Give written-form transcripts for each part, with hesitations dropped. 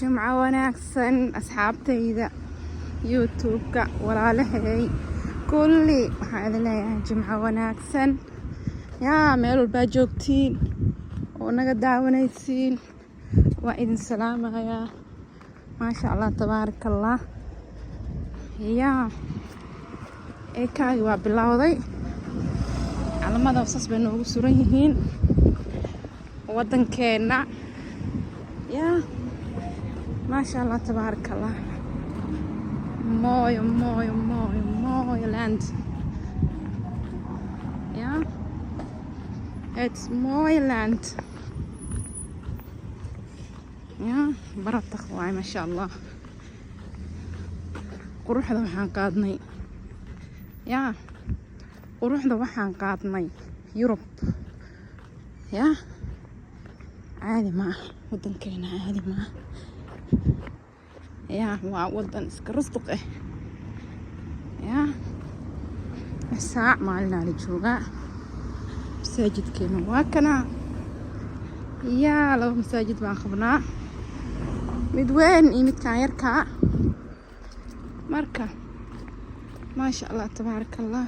جمعة وناكسن أصحابتي يوتيوب ولا لهي كلي هذا لها جمعة وناكسن يا ميلو الباجوكتين ونقد داونيسين وإذن سلامة يا ما شاء الله تبارك الله يا إيكاي وابلاوضي على ماذا وصص بأنه سوريهين ودن كينا يا ما شاء الله تبارك الله موي موي موي موي لاند يا it's موي لاند يا برات أخوي ما شاء الله قروح ذا وحان قادني يا قروح ذا وحان قادني يوروب يا عادي ما ودن كينا عادي ما يا ودن اسكرصدقه يا الساعة مالنا لجوغا مساجد كينا واكنا يا لو مساجد ما خبنا مدوين إيمت كان يركع مركا ما شاء الله تبارك الله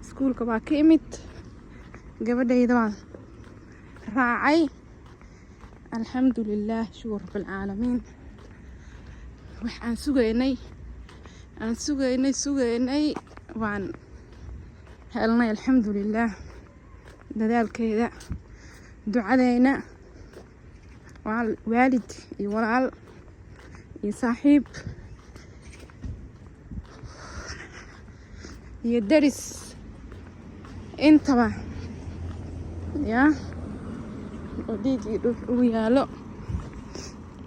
سكول كبا كيمت قبل يدوان راعي الحمد لله شكر رب العالمين waxaan sugaynay waan helnay alxamdulillaah dadaalkeeda ducadeena waalid iyo walaal iyo saaxiib iyo daris intaba yaa oo dhiig iyo dhul ugu yaalo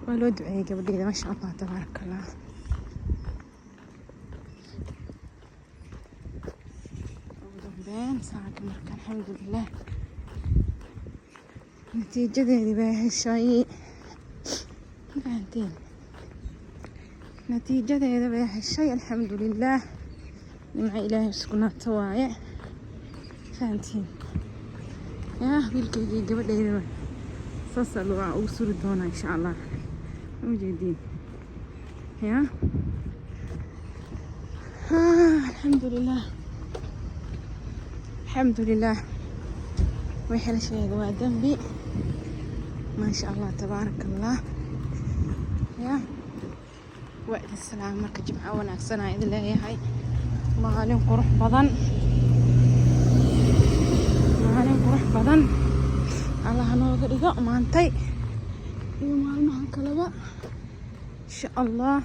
waa loo duceeyay gabadheeda ma sha Allah tabaaraka Allah ودنبين ساعة مركا الحمد لله نتيجة ذي بها الشيء فهمتين نتيجة ذي بها الشيء الحمد لله مع إلهي سكنات تواعي فهمتين يا بالكي قبل ذي صصلوا وصول دونا إن شاء الله موجودين يا الحمد لله الحمد لله ويحل شيء ذو ذنبي ما شاء الله تبارك الله يا وعد السلام مرك جمعة وناكسنا إذا لا هاي ما عليهم قروح بدن ما عليهم قروح بدن الله نوقر إذا ما انتي يوم المهن كلبا إن شاء الله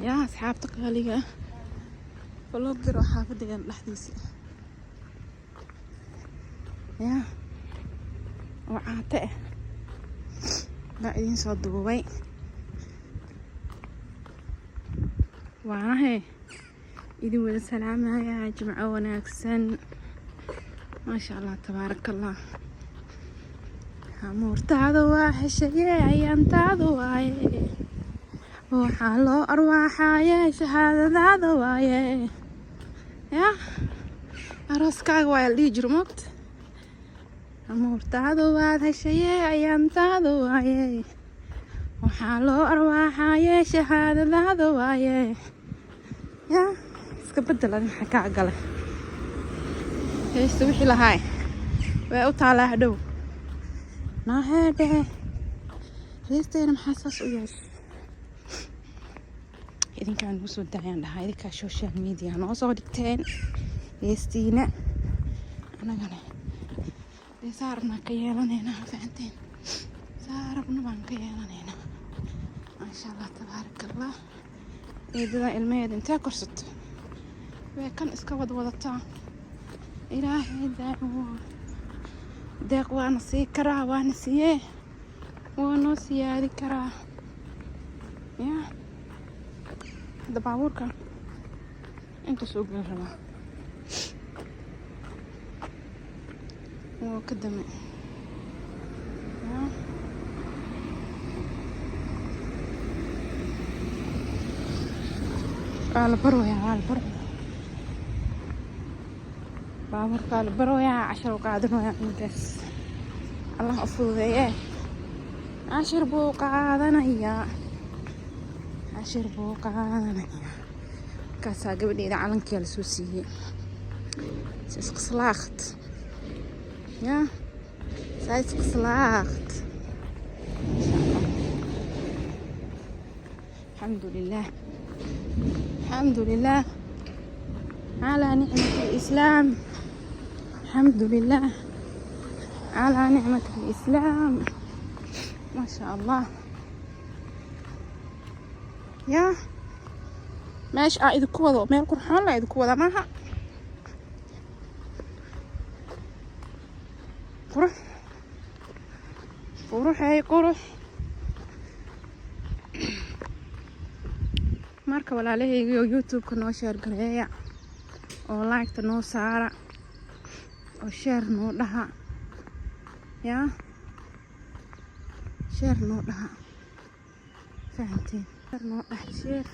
يا أصحاب تقاليقة فلو قدروا حافظي الحديثي يا وعاتئ لا إذن صدوبي وعاهي إذن وذا سلامة يا جمعة وناكسن ما شاء الله تبارك الله amuurtaada waa heshayee ayaantaada waaye waxaa loo arwaaxaayee shahaadadaada waaye yaa arooskaaga waa la dhihi jiro moogta amuurtaada waad heshayee ayaantaada waaye waxaa loo arwaaxaayee shahaadadaada waaye yaa iska bedel adin maxaa kaa gale heesta wixii lahaay way u taalaa hadhow ناهده ريستين محسس وياش إذن كان وصل دعيان لها إذا كان سوشيال ميديا أنا صادقتين ريستينا أنا قال لي صارنا كيالنا هنا فهمتين صارنا بان كيالنا هنا ما شاء الله تبارك الله إذا الميد انتا كرست وكان اسكود وضطا إلهي دعوه deeq waana sii karaa waana siiyee waanoo siyaadi karaa ya hadda baabuurka inta soo geli rabaa wuu ka dame waa la barwayaa baabuurka la barwayaa cashar u qaadanayaa intaas الله أفضل إيه عشر بوقادنيا عشر بوقادنيا كاسا قبل إذا علنك يا السوسية سيسق صلاخت يا سيسق صلاخت الحمد لله الحمد لله على نعمة الإسلام الحمد لله على نعمة الإسلام ما شاء الله يا ماشي إذا كوضو ما يكون حالا إذا كوضا معها قروح قروح هاي قروح marka walaalahayga YouTube-ka noo share gareeya oo like-ta noo saara oo share noo dhaha yaa share noo dhaha fahanteen share noo dhaha share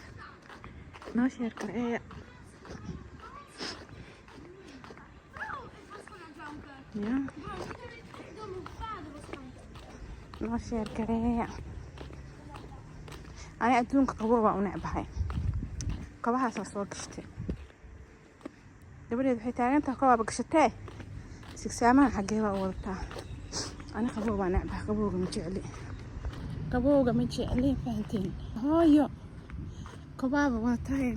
noo share gareeya yaa noo share gareeya ani adduunka qabo waa u necbahay kabahaas soo gashtay dabadeed waxay taagantahay kabaaba gashatee sigsaamaha xagee baa u wadataa ani qabo waa necbahay qabowga ma jecli fahanteen hooyo kabaaba wadataa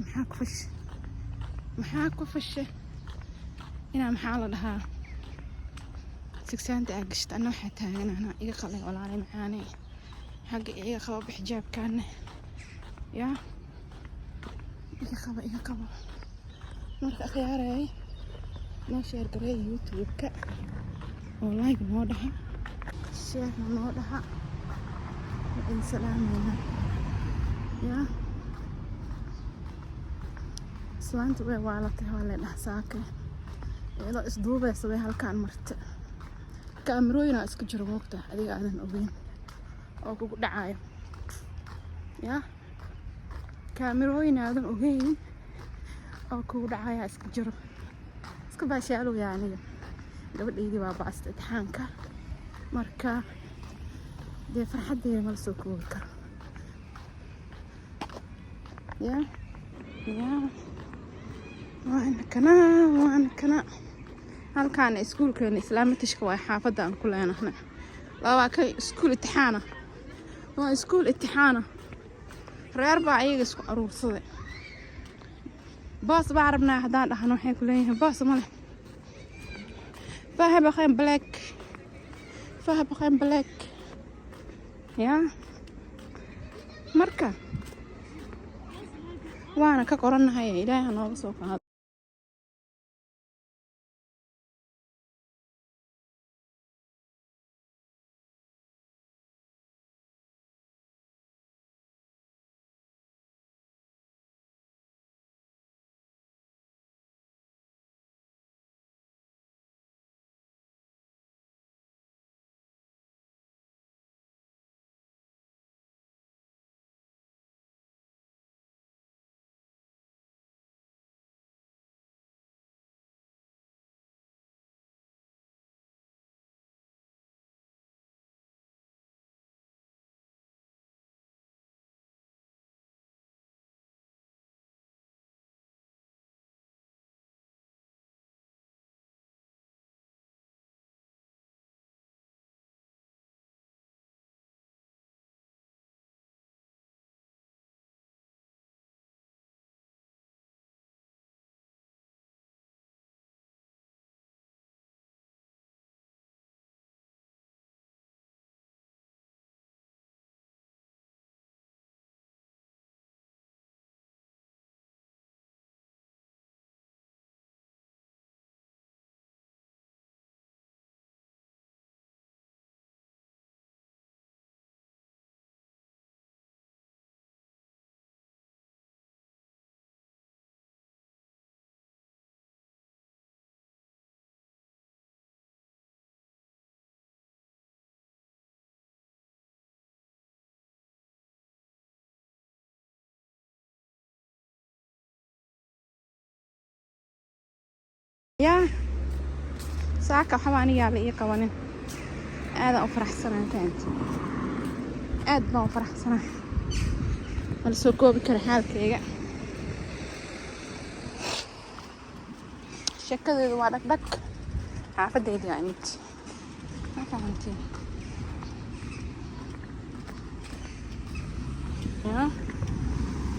maxaa ku fashe inaa maxaa la dhahaa sigsaanta aa gashta ana waxaa taaganana iga qalay walaalay macaane xagga iga qabo xijaabkaana yaa iga qabo marka akhyaaray noo share gareey YouTube-ka oo like noo dhaha share noo dhaha in salaamina yaa islaanta way waalatay waa la dhaha saake iyadoo isduubaysa way halkaan marta kaamirooyina iska jiro moogta adiga aadan ogeyn oo kugu dhacayo yaa kaamirooyin aadan ogeyn oo kugu dhacaya iska jiro iska baashaalow yaa aniga gabadhaydii baa baasta imtixaanka marka dee farxaddeeda mala soo koobi karo yaa waana kana halkaana iskuulkeena islaamatishka waa xaafadda aan ku leenahay waa ka iskuul imtixaana waa iskuul imtixaana reer baa ayaga isku aruursaday boos baa rabnaa haddaan dhahno waxay ku leeyihiin boos male faaha baqeen black yaa marka waana ka qorannahay ilaahay nooga soo qaado yaa saaka waxba anigaa la ii qabanin aadan u faraxsanaan fahanti aad baan u faraxsanahay wala soo koobi kara xaalkayga sheekadeedu waa dhagdhag xaafadayda waa imid ma fahantiin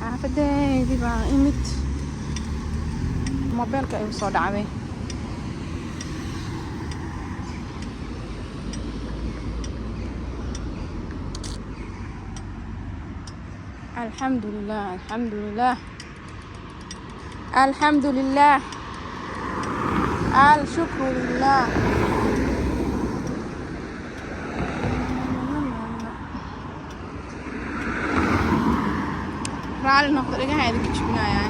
xaafadaydi baa imid mobeelka ayuu soo dhacday الحمد لله الحمد لله الحمد لله الشكر لله راعي النقطة اللي قاعدة كتشبناها يعني